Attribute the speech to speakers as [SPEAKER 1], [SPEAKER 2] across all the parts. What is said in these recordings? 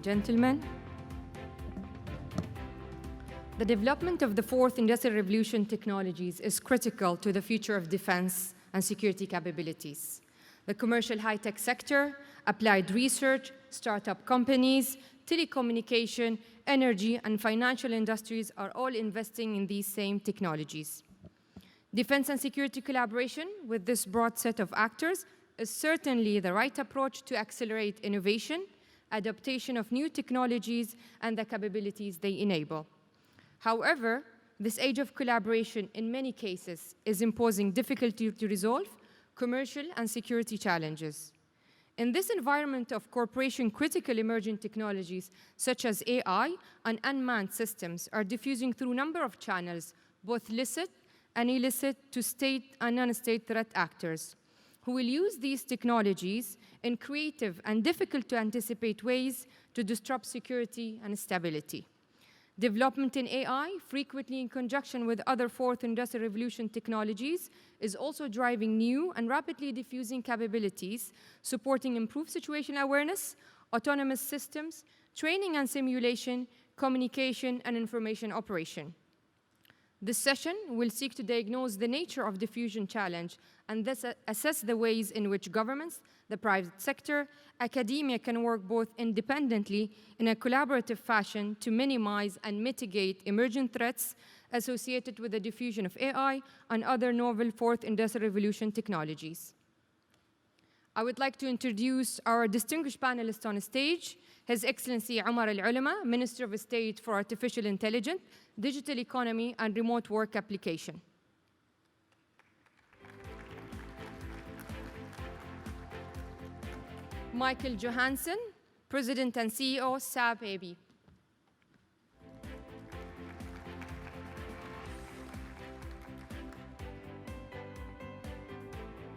[SPEAKER 1] and gentlemen. The development of the fourth industrial revolution technologies is critical to the future of defense and security capabilities. The commercial high-tech sector, applied research, startup companies, telecommunication, energy, and financial industries are all investing in these same technologies. Defense and security collaboration with this broad set of actors is certainly the right approach to accelerate innovation, adaptation of new technologies, and the capabilities they enable. However, this age of collaboration in many cases is imposing difficulty to resolve commercial and security challenges. In this environment of corporation-critical emerging technologies such as AI and unmanned systems are diffusing through a number of channels, both licit and illicit, to state and non-state threat actors, who will use these technologies in creative and difficult to anticipate ways to disrupt security and stability. Development in AI, frequently in conjunction with other fourth industrial revolution technologies, is also driving new and rapidly diffusing capabilities, supporting improved situational awareness, autonomous systems, training and simulation, communication, and information operation. This session will seek to diagnose the nature of diffusion challenge and thus assess the ways in which governments, the private sector, academia can work both independently in a collaborative fashion to minimize and mitigate emerging threats associated with the diffusion of AI and other novel fourth industrial revolution technologies. I would like to introduce our distinguished panelists on stage, His Excellency Omar Al-Ulama, Minister of State for Artificial Intelligence, Digital Economy, and Remote Work Application. Michael Johansson, President and CEO, SAP AB.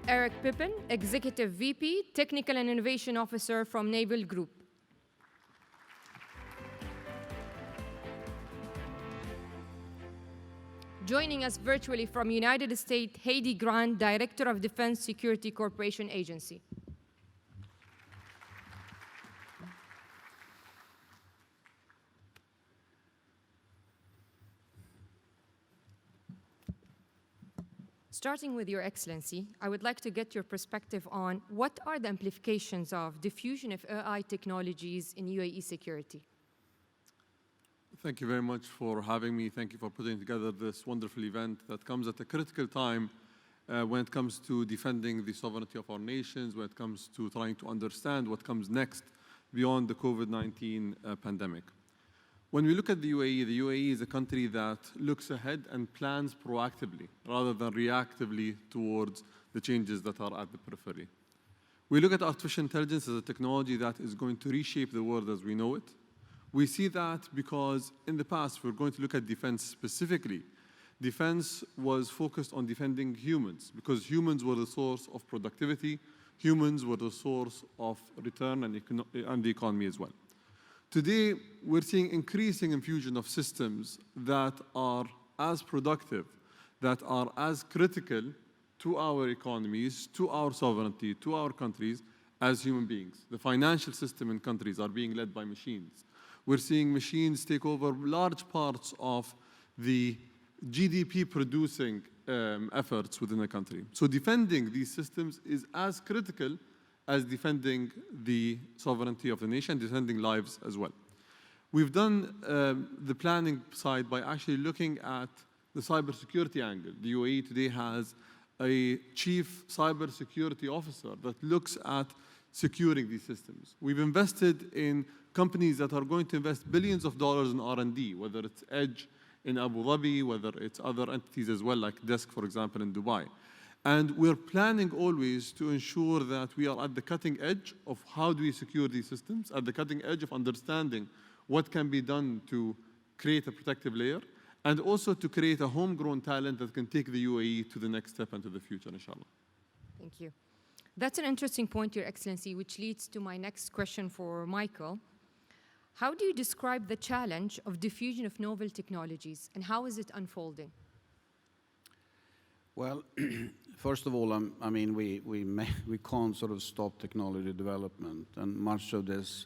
[SPEAKER 1] Eric Pippin, Executive VP, Technical and Innovation Officer from Naval Group. Joining us virtually from United States, Heidi Grant, Director of Defense Security Corporation Agency. Starting with Your Excellency, I would like to get your perspective on what are the implications of diffusion of AI technologies in UAE security?
[SPEAKER 2] Thank you very much for having me. Thank you for putting together this wonderful event that comes at a critical time when it comes to defending the sovereignty of our nations, when it comes to trying to understand what comes next beyond the COVID-19 pandemic. When we look at the UAE is a country that looks ahead and plans proactively rather than reactively towards the changes that are at the periphery. We look at artificial intelligence as a technology that is going to reshape the world as we know it. We see that because in the past, we're going to look at defense specifically. Defense was focused on defending humans because humans were the source of productivity, humans were the source of return and the economy as well. Today, we're seeing increasing infusion of systems that are as productive, that are as critical to our economies, to our sovereignty, to our countries as human beings. The financial system in countries are being led by machines. We're seeing machines take over large parts of the GDP producing efforts within the country. So defending these systems is as critical as defending the sovereignty of the nation, defending lives as well. We've done the planning side by actually looking at the cybersecurity angle. The UAE today has a chief cybersecurity officer that looks at securing these systems. We've invested in companies that are going to invest billions of dollars in R&D, whether it's Edge in Abu Dhabi, whether it's other entities as well, like Dsca, for example, in Dubai. And we're planning always to ensure that we are at the cutting edge of how do we secure these systems, at the cutting edge of understanding what can be done to create a protective layer, and also to create a homegrown talent that can take the UAE to the next step and to the future, inshallah.
[SPEAKER 1] Thank you. That's an interesting point, Your Excellency, which leads to my next question for Michael. How do you describe the challenge of diffusion of novel technologies, and how is it unfolding?
[SPEAKER 3] Well, first of all, I mean, we can't sort of stop technology development, and much of this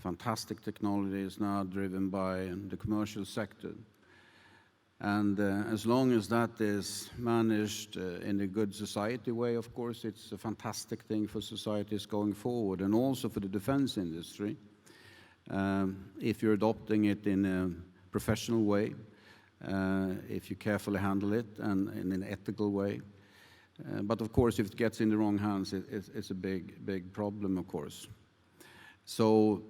[SPEAKER 3] fantastic technologies now driven by the commercial sector. And as long as that is managed in a good society way, of course, it's a fantastic thing for societies going forward, and also for the defense industry. If you're adopting it in a professional way, if you carefully handle it and in an ethical way. But of course, if it gets in the wrong hands, it's a big problem, of course. So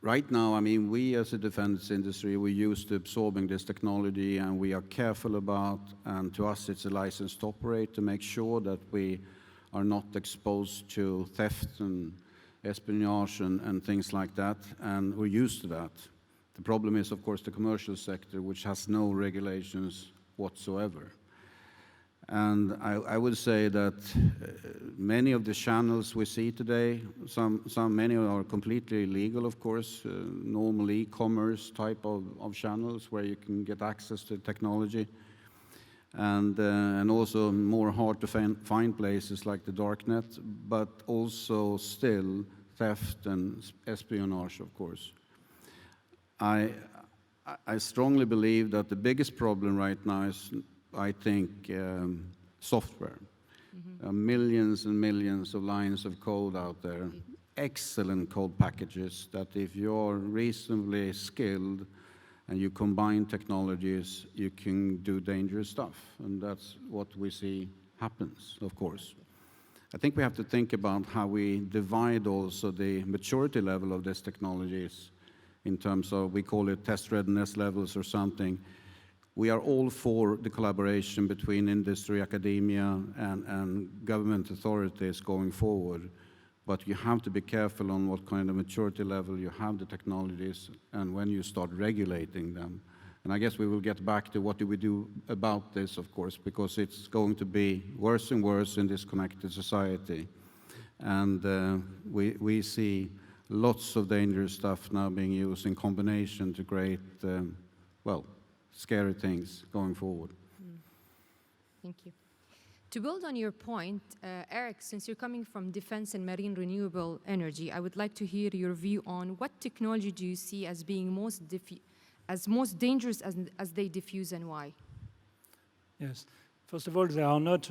[SPEAKER 3] right now, I mean, we as a defense industry, we're used to absorbing this technology, and we are careful about, and to us it's a license to operate, to make sure that we are not exposed to theft and espionage and things like that, and we're used to that. The problem is, of course, the commercial sector, which has no regulations whatsoever. And I would say that many of the channels we see today, many are completely illegal, of course, normal e-commerce type of channels where you can get access to technology, and also more hard to find places like the darknet, but also still theft and espionage, of course. I strongly believe that the biggest problem right now is, I think, software. Millions and millions of lines of code out there, excellent code packages that if you're reasonably skilled and you combine technologies, you can do dangerous stuff. And that's what we see happens, of course. I think we have to think about how we divide also the maturity level of these technologies in terms of, we call it test readiness levels or something. We are all for the collaboration between industry, academia, and government authorities going forward. But you have to be careful on what kind of maturity level you have the technologies and when you start regulating them. And I guess we will get back to what do we do about this, of course, because it's going to be worse and worse in this connected society. And we see lots of dangerous stuff now being used in combination to create, well, scary things going forward.
[SPEAKER 1] Thank you. To build on your point, Eric, since you're coming from defense and marine renewable energy, I would like to hear your view on what technology do you see as being most dangerous as they diffuse, and why?
[SPEAKER 4] Yes. First of all, there are not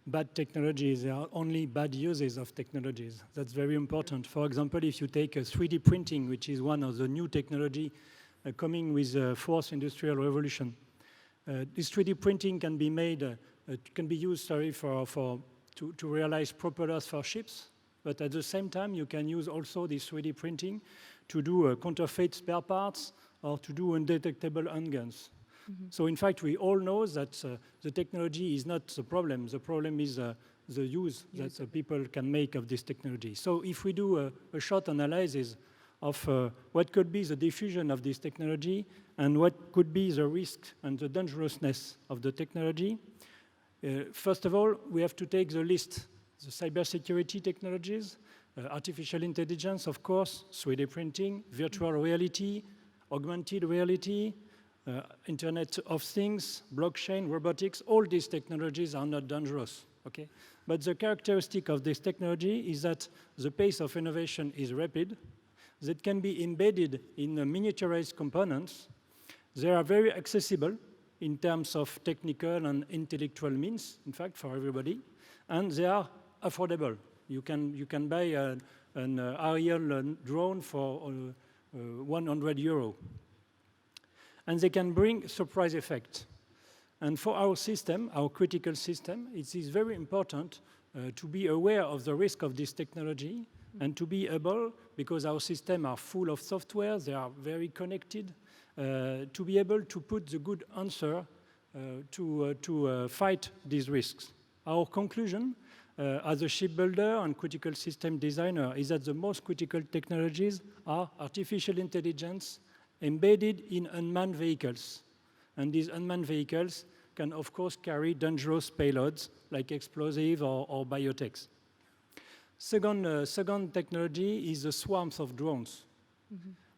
[SPEAKER 4] bad technologies. There are only bad uses of technologies. That's very important. For example, if you take 3D printing, which is one of the new technology coming with the fourth industrial revolution. This 3D printing can be made, can be used, to realize propellers for ships, but at the same time, you can use also this 3D printing to do counterfeit spare parts or to do undetectable handguns. So in fact, we all know that the technology is not the problem. The problem is the use that people can make of this technology. So if we do a short analysis of what could be the diffusion of this technology and what could be the risk and the dangerousness of the technology. First of all, we have to take the list, the cybersecurity technologies, artificial intelligence, of course, 3D printing, virtual reality, augmented reality, Internet of Things, blockchain, robotics. All these technologies are not dangerous, okay? But the characteristic of this technology is that the pace of innovation is rapid, that can be embedded in miniaturized components. They are very accessible in terms of technical and intellectual means, in fact, for everybody, and they are affordable. You can buy an aerial drone for 100 euro. And they can bring surprise effect. And for our system, our critical system, it is very important to be aware of the risk of this technology and to be able, because our systems are full of software, they are very connected, to be able to put the good answer to fight these risks. Our conclusion as a shipbuilder and critical system designer is that the most critical technologies are artificial intelligence embedded in unmanned vehicles. And these unmanned vehicles can, of course, carry dangerous payloads like explosive or biotechs. Second technology is the swarms of drones.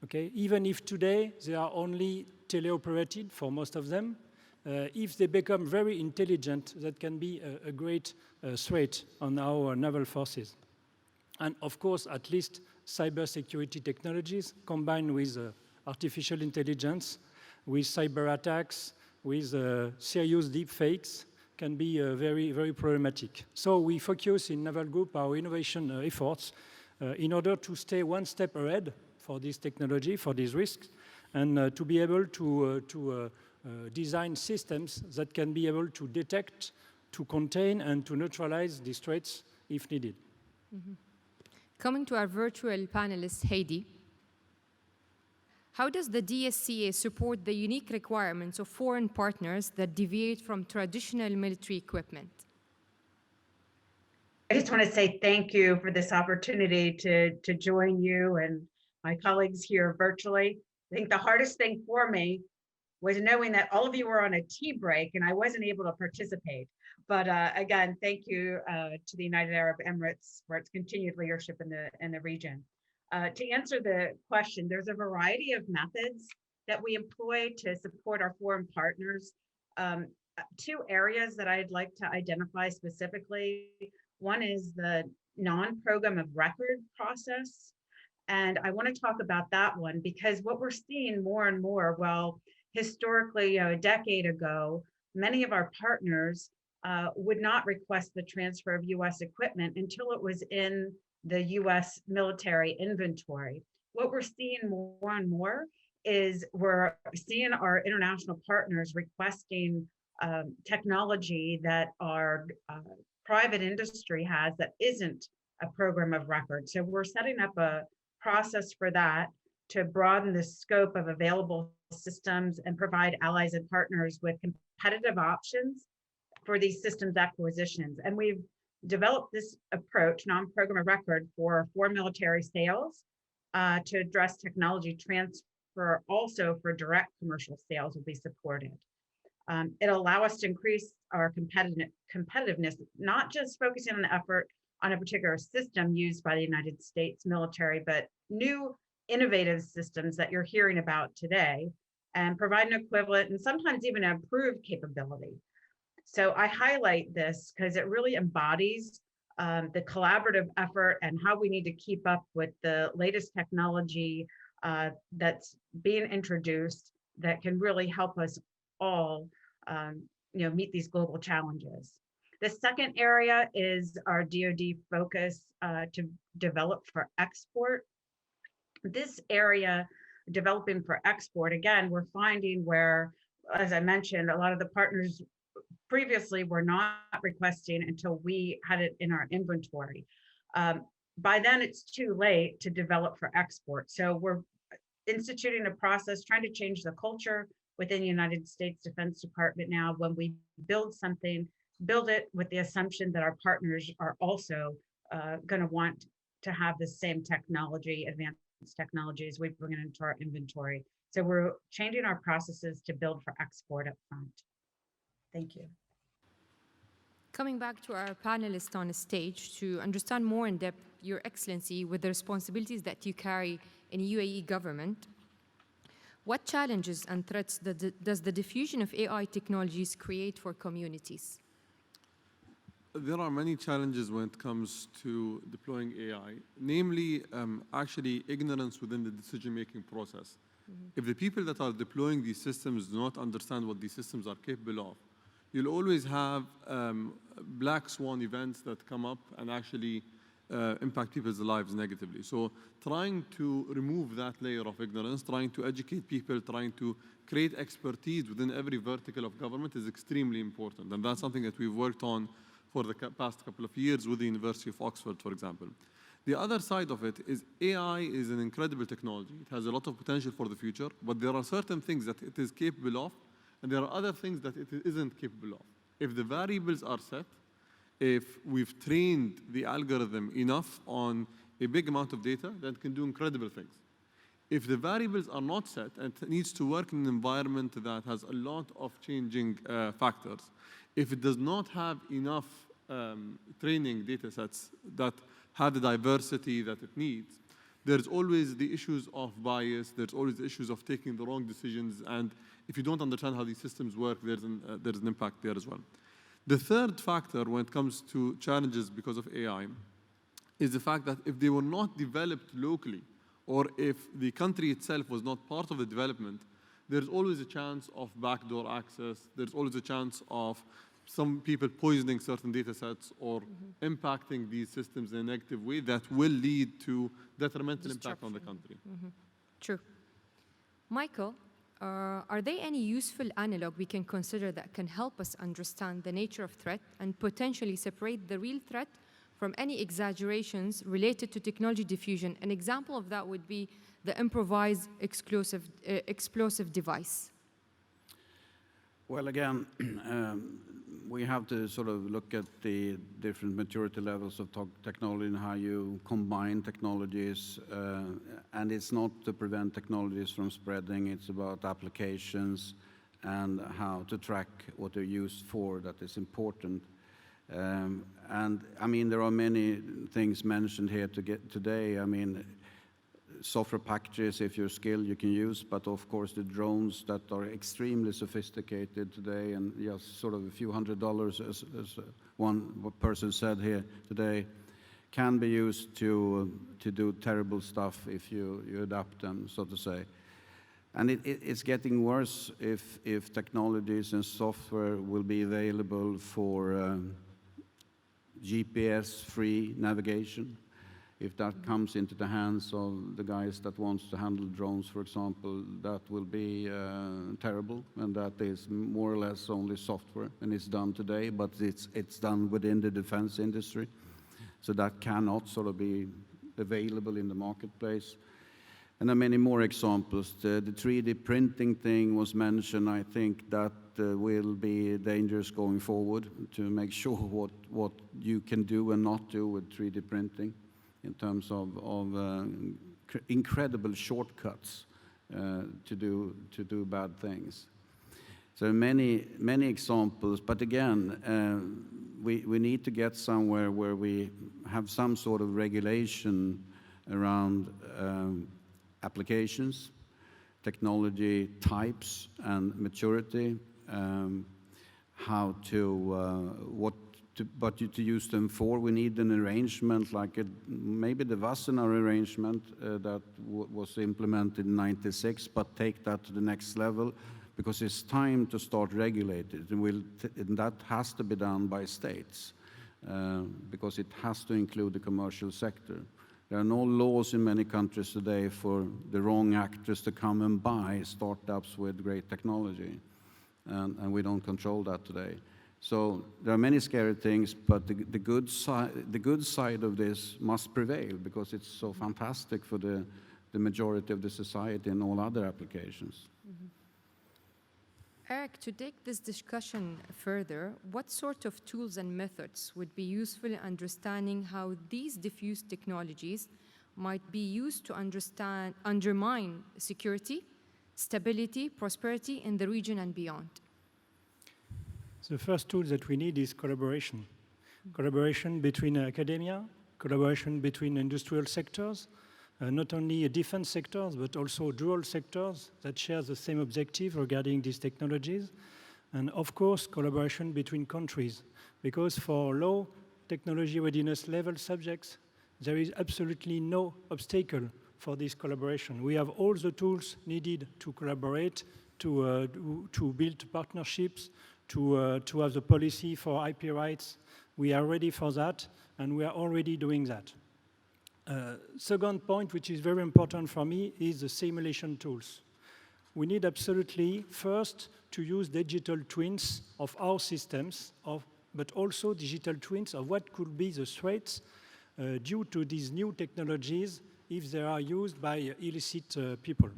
[SPEAKER 4] Okay? Even if today they are only teleoperated for most of them, if they become very intelligent, that can be a great threat on our naval forces. And of course, at least cybersecurity technologies combined with artificial intelligence, with cyber attacks, with serious deep fakes can be very, very problematic. So we focus in Naval Group our innovation efforts in order to stay one step ahead for this technology, for these risks, and to be able to design systems that can be able to detect, to contain, and to neutralize these threats if needed.
[SPEAKER 1] Mm-hmm. Coming to our virtual panelist, Heidi, how does the DSCA support the unique requirements of foreign partners that deviate from traditional military equipment?
[SPEAKER 5] I just want to say thank you for this opportunity to join you and my colleagues here virtually. I think the hardest thing for me was knowing that all of you were on a tea break and I wasn't able to participate. But again, thank you to the United Arab Emirates for its continued leadership in the region. To answer the question, there's a variety of methods that we employ to support our foreign partners. Two areas that I'd like to identify specifically. One is the non-program of record process. And I want to talk about that one because what we're seeing more and more, well, historically, a decade ago, many of our partners would not request the transfer of US equipment until it was in the US military inventory. What we're seeing more and more is we're seeing our international partners requesting technology that our private industry has that isn't a program of record. So we're setting up a process for that to broaden the scope of available systems and provide allies and partners with competitive options for these systems acquisitions. And we've developed this approach, non-program of record, for military sales to address technology transfer, also for direct commercial sales will be supported. It'll allow us to increase our competitiveness, not just focusing on the effort on a particular system used by the United States military, but new innovative systems that you're hearing about today, and provide an equivalent and sometimes even an improved capability. So I highlight this because it really embodies the collaborative effort and how we need to keep up with the latest technology that's being introduced that can really help us all meet these global challenges. The second area is our DoD focus to develop for export. This area, developing for export, again, we're finding where, as I mentioned, a lot of the partners previously were not requesting until we had it in our inventory. By then, it's too late to develop for export. So we're instituting a process, trying to change the culture within the United States Defense Department now. When we build something, build it with the assumption that our partners are also going to want to have the same technology, advanced technology, as we bring it into our inventory. So we're changing our processes to build for export up front. Thank you.
[SPEAKER 1] Coming back to our panelists on stage to understand more in depth, Your Excellency, with the responsibilities that you carry in UAE government, what challenges and threats does the diffusion of AI technologies create for communities?
[SPEAKER 2] There are many challenges when it comes to deploying AI, namely actually ignorance within the decision-making process. If the people that are deploying these systems do not understand what these systems are capable of, you'll always have black swan events that come up and actually impact people's lives negatively. So trying to remove that layer of ignorance, trying to educate people, trying to create expertise within every vertical of government is extremely important. And that's something that we've worked on for the past couple of years with the University of Oxford, for example. The other side of it is AI is an incredible technology. It has a lot of potential for the future, but there are certain things that it is capable of, and there are other things that it isn't capable of. If the variables are set, if we've trained the algorithm enough on a big amount of data, then it can do incredible things. If the variables are not set and it needs to work in an environment that has a lot of changing factors, if it does not have enough training data sets that have the diversity that it needs, there's always the issues of bias, there's always the issues of taking the wrong decisions, and if you don't understand how these systems work, there's an impact there as well. The third factor when it comes to challenges because of AI is the fact that if they were not developed locally, or if the country itself was not part of the development, there's always a chance of backdoor access. There's always a chance of some people poisoning certain data sets or impacting these systems in a negative way that will lead to detrimental impact on the country.
[SPEAKER 1] True. Michael, are there any useful analog we can consider that can help us understand the nature of threat and potentially separate the real threat from any exaggerations related to technology diffusion? An example of that would be the improvised explosive device.
[SPEAKER 3] Well, again, we have to sort of look at the different maturity levels of technology and how you combine technologies. And it's not to prevent technologies from spreading, it's about applications and how to track what they're used for that is important. And I mean, there are many things mentioned here today. I mean, software packages, if you're skilled, you can use, but of course the drones that are extremely sophisticated today and just sort of a few $100, as one person said here today, can be used to do terrible stuff if you adapt them, so to say. And it's getting worse if technologies and software will be available for GPS-free navigation. If that comes into the hands of the guys that wants to handle drones, for example, that will be terrible, and that is more or less only software, and it's done today, but it's done within the defense industry, so that cannot sort of be available in the marketplace. And there are many more examples. The 3D printing thing was mentioned. I think that will be dangerous going forward to make sure what you can do and not do with 3D printing, in terms of incredible shortcuts to do bad things. So many examples, but again, we need to get somewhere where we have some sort of regulation around applications, technology types and maturity, how to but to use them for. We need an arrangement like maybe the Wassenaar arrangement that was implemented in '96, but take that to the next level, because it's time to start regulating it. And that has to be done by states, because it has to include the commercial sector. There are no laws in many countries today for the wrong actors to come and buy startups with great technology, and we don't control that today. So there are many scary things, but the good side of this must prevail, because it's so fantastic for the majority of the society and all other applications.
[SPEAKER 1] Eric, to take this discussion further, what sort of tools and methods would be useful in understanding how these diffuse technologies might be used to undermine security, stability, prosperity in the region and beyond?
[SPEAKER 4] The first tool that we need is collaboration. Collaboration between academia, collaboration between industrial sectors, not only defense sectors, but also dual sectors that share the same objective regarding these technologies. And of course, collaboration between countries, because for low technology readiness level subjects, there is absolutely no obstacle for this collaboration. We have all the tools needed to collaborate, to build partnerships, to have the policy for IP rights. We are ready for that, and we are already doing that. Second point, which is very important for me, is the simulation tools. We need absolutely, first, to use digital twins of our systems, but also digital twins of what could be the threats due to these new technologies if they are used by illicit people.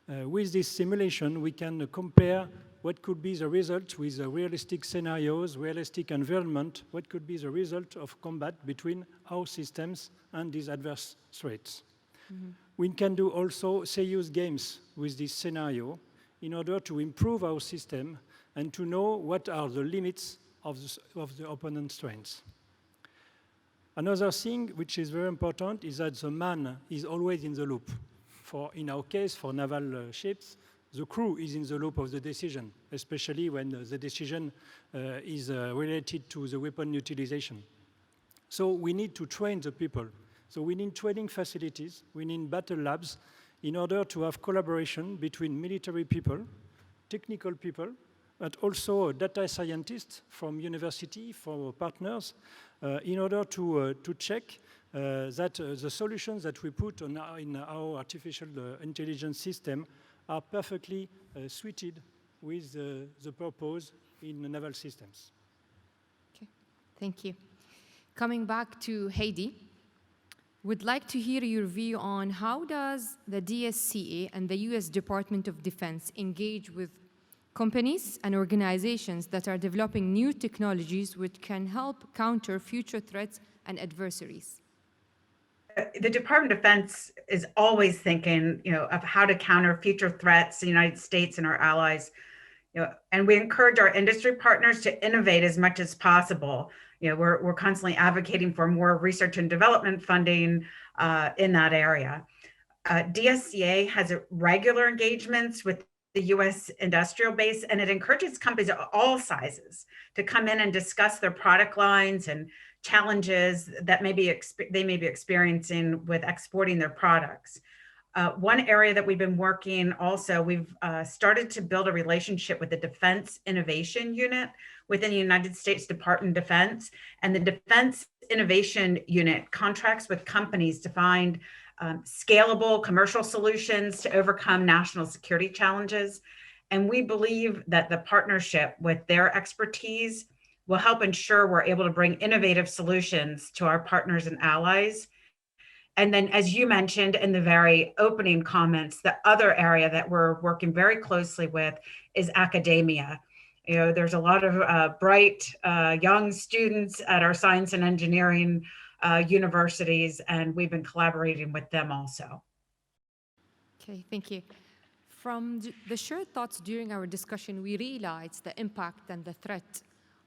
[SPEAKER 4] With this simulation, we can compare what could be the result with realistic scenarios, realistic environment, what could be the result of combat between our systems and these adverse threats. We can do also serious games with this scenario in order to improve our system and to know what are the limits of the opponent's strengths. Another thing which is very important is that the man is always in the loop. In our case, for naval ships, the crew is in the loop of the decision, especially when the decision is related to the weapon utilization. So we need to train the people. So we need training facilities, we need battle labs in order to have collaboration between military people, technical people, but also data scientists from university, from partners, in order to check that the solutions that we put in our artificial intelligence system are perfectly suited with the purpose in the naval systems.
[SPEAKER 1] Okay, thank you. Coming back to Heidi, would like to hear your view on how does the Dsca and the US Department of Defense engage with companies and organizations that are developing new technologies which can help counter future threats and adversaries?
[SPEAKER 5] The Department of Defense is always thinking, of how to counter future threats to the United States and our allies. And we encourage our industry partners to innovate as much as possible. We're constantly advocating for more research and development funding in that area. DSCA has regular engagements with the U.S. industrial base, and it encourages companies of all sizes to come in and discuss their product lines and challenges that they may be experiencing with exporting their products. One area that we've been working also, we've started to build a relationship with the Defense Innovation Unit within the United States Department of Defense. And the Defense Innovation Unit contracts with companies to find scalable commercial solutions to overcome national security challenges. And we believe that the partnership with their expertise will help ensure we're able to bring innovative solutions to our partners and allies. And then, as you mentioned in the very opening comments, the other area that we're working very closely with is academia. There's a lot of bright young students at our science and engineering universities, and we've been collaborating with them also.
[SPEAKER 1] Okay, thank you. From the shared thoughts during our discussion, we realized the impact and the threat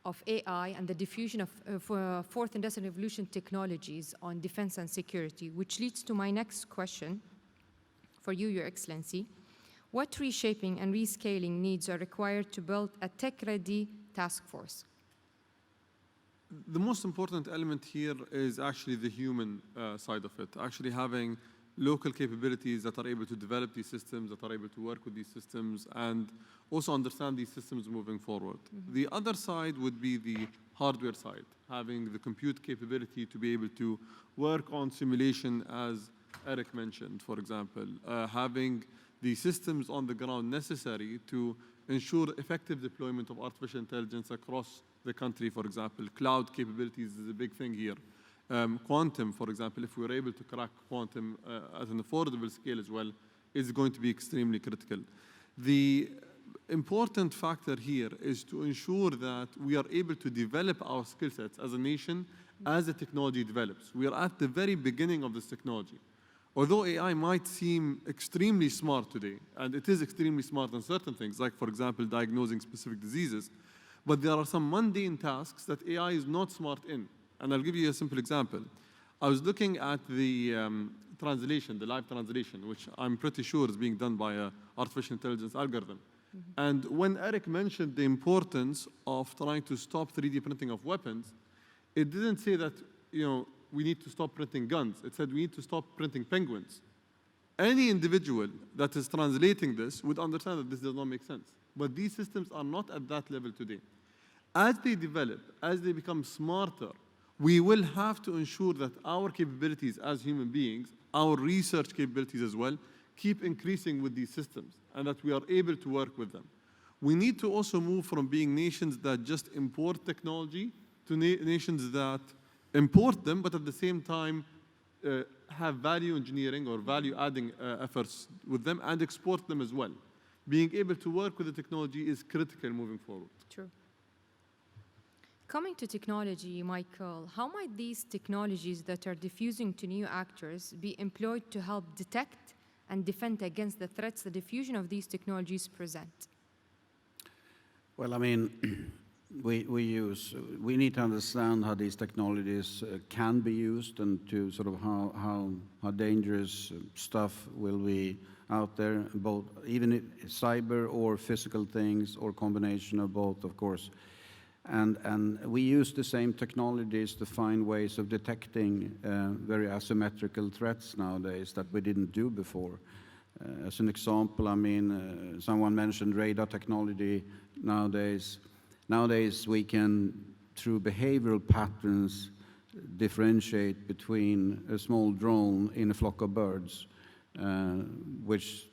[SPEAKER 1] of AI and the diffusion of fourth industrial revolution technologies on defense and security, which leads to my next question for you, Your Excellency. What reshaping and rescaling needs are required to build a tech-ready task force?
[SPEAKER 2] The most important element here is actually the human side of it, actually having local capabilities that are able to develop these systems, that are able to work with these systems, and also understand these systems moving forward. Mm-hmm. The other side would be the hardware side, having the compute capability to be able to work on simulation, as Eric mentioned, for example, having the systems on the ground necessary to ensure effective deployment of artificial intelligence across the country, for example. Cloud capabilities is a big thing here. Quantum, for example, if we're able to crack quantum at an affordable scale as well, is going to be extremely critical. The important factor here is to ensure that we are able to develop our skill sets as a nation as the technology develops. We are at the very beginning of this technology. Although AI might seem extremely smart today, and it is extremely smart on certain things, like, for example, diagnosing specific diseases, but there are some mundane tasks that AI is not smart in. And I'll give you a simple example. I was looking at the translation, the live translation, which I'm pretty sure is being done by an artificial intelligence algorithm. Mm-hmm. And when Eric mentioned the importance of trying to stop 3D printing of weapons, it didn't say that, we need to stop printing guns. It said we need to stop printing penguins. Any individual that is translating this would understand that this does not make sense. But these systems are not at that level today. As they develop, as they become smarter, we will have to ensure that our capabilities as human beings, our research capabilities as well, keep increasing with these systems and that we are able to work with them. We need to also move from being nations that just import technology to nations that import them, but at the same time have value engineering or value-adding efforts with them and export them as well. Being able to work with the technology is critical moving forward.
[SPEAKER 1] True. Coming to technology, Michael, how might these technologies that are diffusing to new actors be employed to help detect and defend against the threats the diffusion of these technologies present?
[SPEAKER 3] Well, I mean, we need to understand how these technologies can be used and to sort of how dangerous stuff will be out there, both even cyber or physical things or combination of both, of course. And we use the same technologies to find ways of detecting very asymmetrical threats nowadays that we didn't do before. As an example, I mean, someone mentioned radar technology nowadays. Nowadays, we can, through behavioral patterns, differentiate between a small drone in a flock of birds, which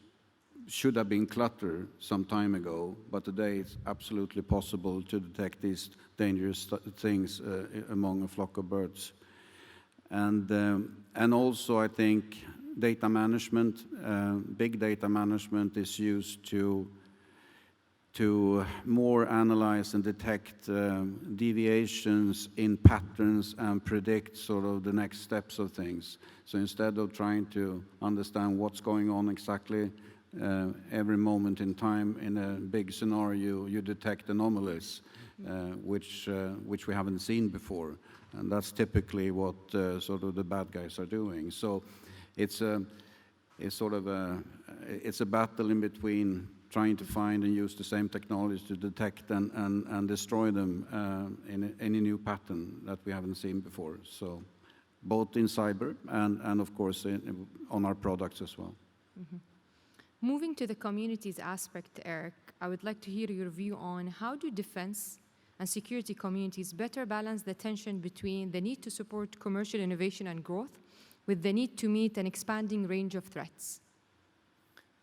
[SPEAKER 3] should have been cluttered some time ago, but today it's absolutely possible to detect these dangerous things among a flock of birds. And also, I think data management, big data management is used to more analyze and detect deviations in patterns and predict sort of the next steps of things. So instead of trying to understand what's going on exactly every moment in time in a big scenario, you detect anomalies, which we haven't seen before. And that's typically what sort of the bad guys are doing. So it's a battle in between trying to find and use the same technology to detect and destroy them in any new pattern that we haven't seen before. So both in cyber and of course on our products as well.
[SPEAKER 1] Mm-hmm. Moving to the communities aspect, Eric, I would like to hear your view on how do defense and security communities better balance the tension between the need to support commercial innovation and growth with the need to meet an expanding range of threats?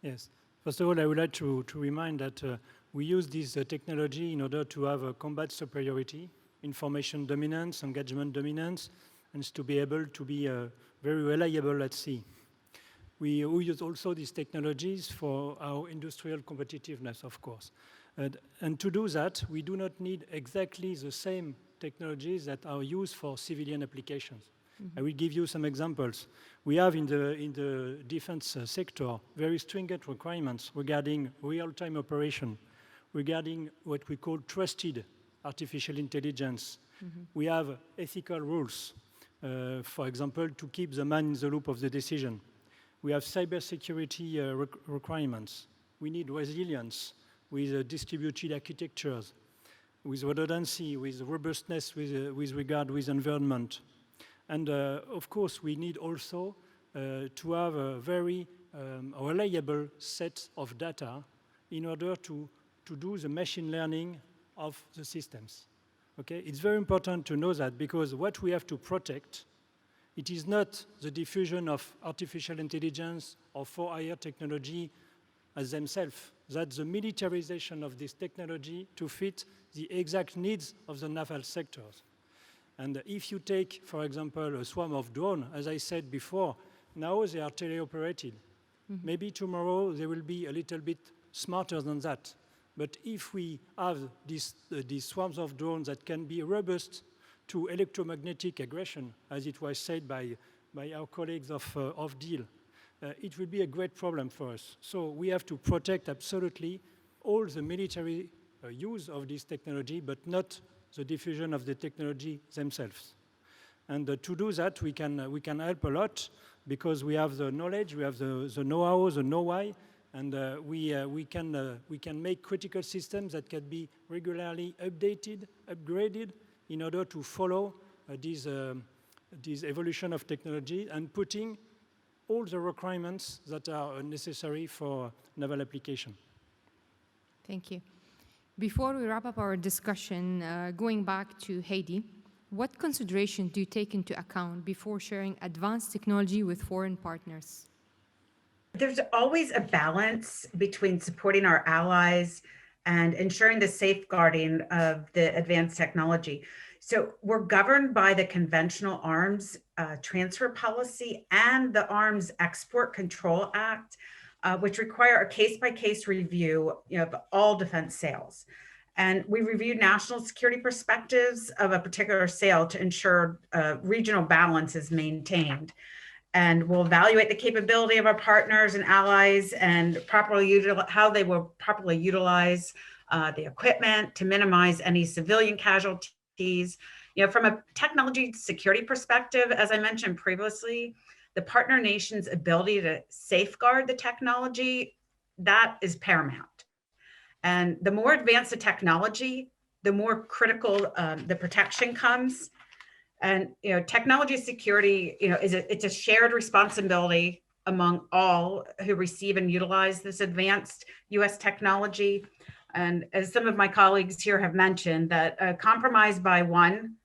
[SPEAKER 4] Yes. First of all, I would like to remind that we use this technology in order to have a combat superiority, information dominance, engagement dominance, and to be able to be very reliable at sea. We use also these technologies for our industrial competitiveness, of course. And to do that, we do not need exactly the same technologies that are used for civilian applications. Mm-hmm. I will give you some examples. We have in the defense sector very stringent requirements regarding real-time operation, regarding what we call trusted artificial intelligence. Mm-hmm. We have ethical rules, for example, to keep the man in the loop of the decision. We have cybersecurity requirements. We need resilience with distributed architectures, with redundancy, with robustness with regard with environment. And of course, we need also to have a very reliable set of data in order to do the machine learning of the systems. Okay? It's very important to know that because what we have to protect, it is not the diffusion of artificial intelligence or for-hire technology as themselves. That's the militarization of this technology to fit the exact needs of the naval sectors. And if you take, for example, a swarm of drones, as I said before, now they are teleoperated. Mm-hmm. Maybe tomorrow they will be a little bit smarter than that. But if we have these swarms of drones that can be robust to electromagnetic aggression, as it was said by our colleagues of DEAL, it will be a great problem for us. So we have to protect absolutely all the military use of this technology, but not the diffusion of the technology themselves. And to do that, we can help a lot because we have the knowledge, we have the know-how, the know-why, and we can make critical systems that can be regularly updated, upgraded, in order to follow this evolution of technology and putting all the requirements that are necessary for naval application.
[SPEAKER 1] Thank you. Before we wrap up our discussion, going back to Heidi, what consideration do you take into account before sharing advanced technology with foreign partners?
[SPEAKER 5] There's always a balance between supporting our allies and ensuring the safeguarding of the advanced technology. So we're governed by the conventional arms transfer policy and the Arms Export Control Act, which require a case-by-case review of all defense sales. And we reviewed national security perspectives of a particular sale to ensure regional balance is maintained. And we'll evaluate the capability of our partners and allies and how they will properly utilize the equipment to minimize any civilian casualties. From a technology security perspective, as I mentioned previously, the partner nation's ability to safeguard the technology, that is paramount. And the more advanced the technology, the more critical the protection comes. And technology security, it's a shared responsibility among all who receive and utilize this advanced U.S. technology. And as some of my colleagues here have mentioned, that a compromise by one,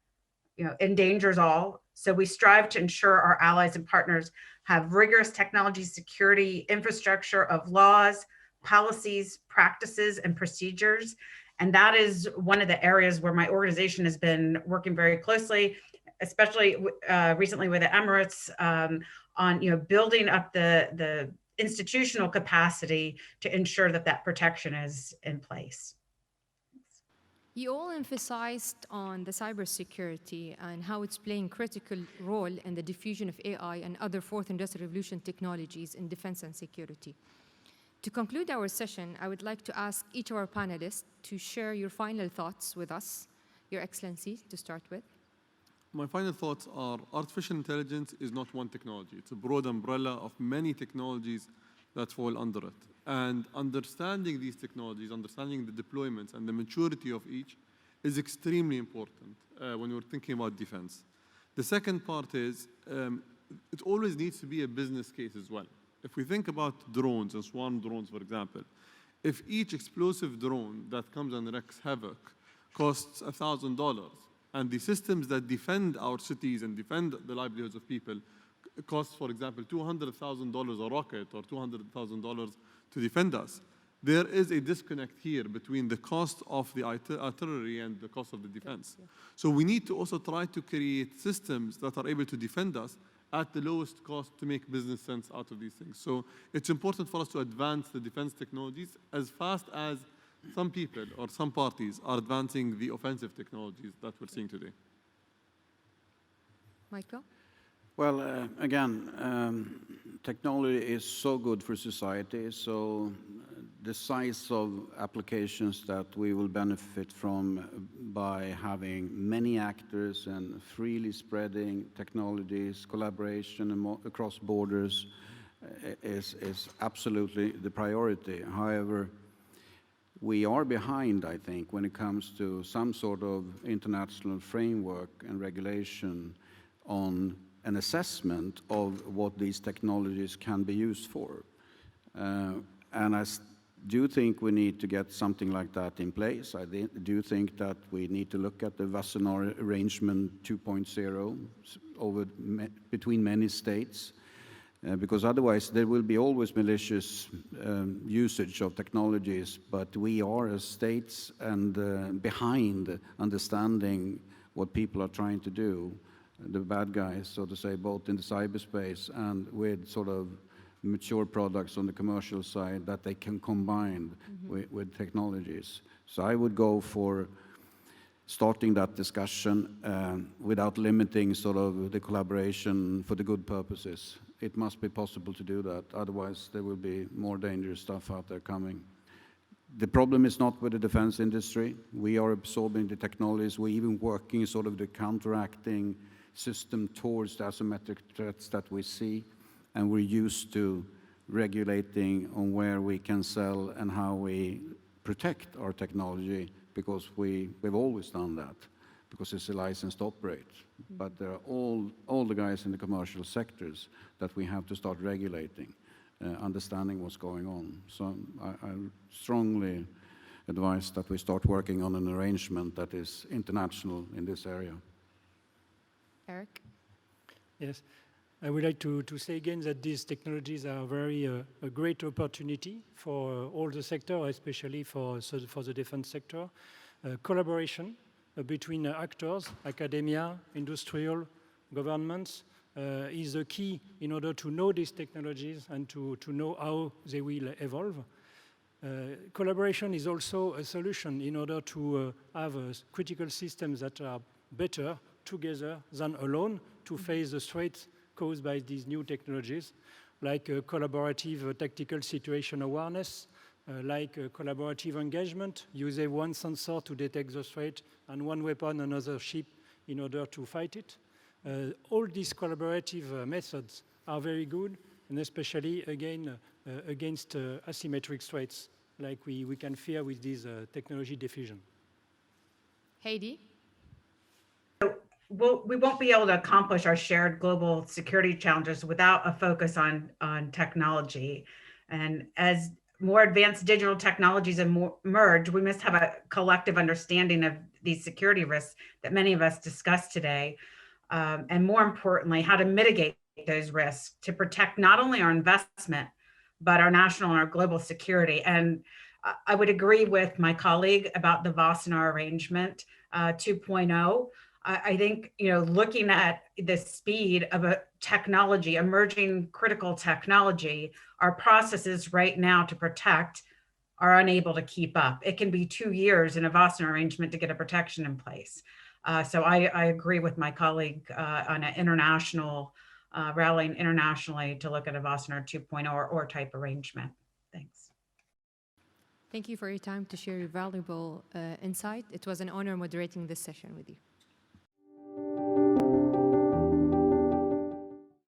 [SPEAKER 5] endangers all. So we strive to ensure our allies and partners have rigorous technology security infrastructure of laws, policies, practices, and procedures. And that is one of the areas where my organization has been working very closely, especially recently with the Emirates, on building up the institutional capacity to ensure that that protection is in place.
[SPEAKER 1] You all emphasized on the cybersecurity and how it's playing critical role in the diffusion of AI and other fourth industrial revolution technologies in defense and security. To conclude our session, I would like to ask each of our panelists to share your final thoughts with us. Your Excellency, to start with.
[SPEAKER 2] My final thoughts are artificial intelligence is not one technology. It's a broad umbrella of many technologies that fall under it. And understanding these technologies, understanding the deployments and the maturity of each is extremely important when we're thinking about defense. The second part is it always needs to be a business case as well. If we think about drones and swarm drones, for example, if each explosive drone that comes and wreaks havoc costs $1,000, and the systems that defend our cities and defend the livelihoods of people cost, for example, $200,000 a rocket or $200,000 to defend us, there is a disconnect here between the cost of the artillery and the cost of the defense. So we need to also try to create systems that are able to defend us at the lowest cost to make business sense out of these things. So it's important for us to advance the defense technologies as fast as some people or some parties are advancing the offensive technologies that we're seeing today.
[SPEAKER 1] Michael?
[SPEAKER 3] Well, again, technology is so good for society, so the size of applications that we will benefit from by having many actors and freely spreading technologies, collaboration across borders is absolutely the priority. However, we are behind, I think, when it comes to some sort of international framework and regulation on an assessment of what these technologies can be used for. And I do think we need to get something like that in place. I do think that we need to look at the Wassenaar Arrangement 2.0 between many states, because otherwise there will be always malicious usage of technologies, but we are as states and behind understanding what people are trying to do, the bad guys, so to say, both in the cyberspace and with sort of mature products on the commercial side that they can combine with technologies. So I would go for starting that discussion without limiting sort of the collaboration for the good purposes. It must be possible to do that, otherwise there will be more dangerous stuff out there coming. The problem is not with the defense industry. We are absorbing the technologies. We're even working sort of the counteracting system towards the asymmetric threats that we see, and we're used to regulating on where we can sell and how we protect our technology, because we've always done that, because it's a license to operate. But there are all the guys in the commercial sectors that we have to start regulating, understanding what's going on. So I strongly advise that we start working on an arrangement that is international in this area.
[SPEAKER 1] Eric?
[SPEAKER 4] Yes, I would like to say again that these technologies are very a great opportunity for all the sector, especially for the defense sector. Collaboration between actors, academia, industrial, governments, is the key in order to know these technologies and to know how they will evolve. Collaboration is also a solution in order to have critical systems that are better together than alone to face the threats caused by these new technologies, like collaborative tactical situation awareness, like collaborative engagement, using one sensor to detect the threat and one weapon, another ship, in order to fight it. All these collaborative methods are very good, and especially, again, against asymmetric threats, like we can fear with this technology diffusion.
[SPEAKER 1] Heidi?
[SPEAKER 5] We won't be able to accomplish our shared global security challenges without a focus on technology. And as more advanced digital technologies emerge, we must have a collective understanding of these security risks that many of us discussed today. And more importantly, how to mitigate those risks to protect not only our investment, but our national and our global security. And I would agree with my colleague about the Wassenaar arrangement 2.0. I think, looking at the speed of a technology, emerging critical technology, our processes right now to protect are unable to keep up. It can be 2 years in a Wassenaar arrangement to get a protection in place. So I agree with my colleague on an international, rallying internationally to look at a Wassenaar 2.0 or type arrangement. Thanks.
[SPEAKER 1] Thank you for your time to share your valuable insight. It was an honor moderating this session with you.